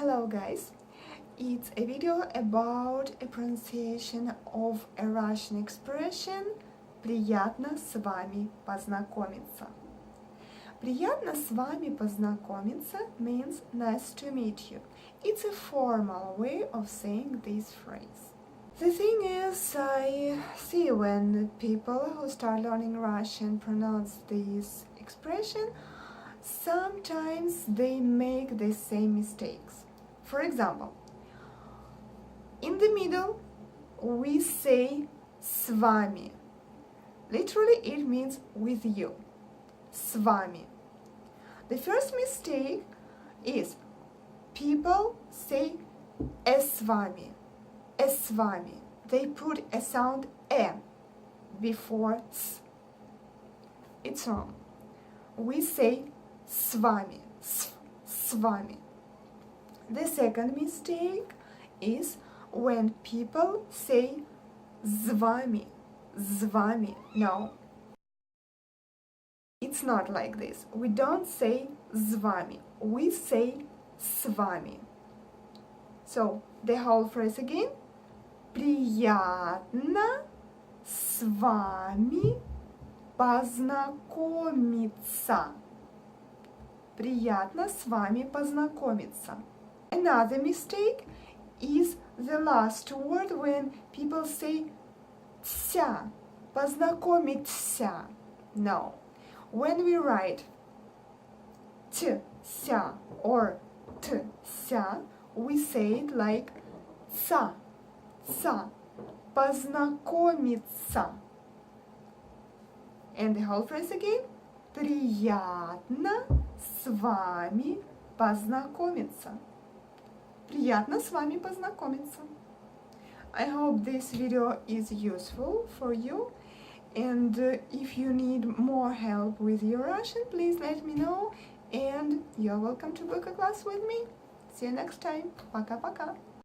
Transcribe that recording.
Hello guys, it's a video about a pronunciation of a Russian expression «приятно с вами познакомиться». «Приятно с вами познакомиться» means nice to meet you. It's a formal way of saying this phrase. The thing is, I see when people who start learning Russian pronounce this expression, sometimes they make the same mistakes. For example, in the middle we say с вами. Literally it means with you. С вами. The first mistake is people say с вами. С вами. They put a sound e before s. It's wrong. We say с вами. С вами. The second mistake is when people say с вами. С вами. No. It's not like this. We don't say с вами. We say с вами. So, the whole phrase again. Приятно с вами познакомиться. Приятно с вами познакомиться. Another mistake is the last word when people say ся, познакомиться. No. When we write ся or ся, we say it like ца, познакомиться. And the whole phrase again. Приятно с вами познакомиться. Приятно с вами познакомиться. I hope this video is useful for you, and if you need more help with your Russian, please let me know, and you're welcome to book a class with me. See you next time. Пока-пока.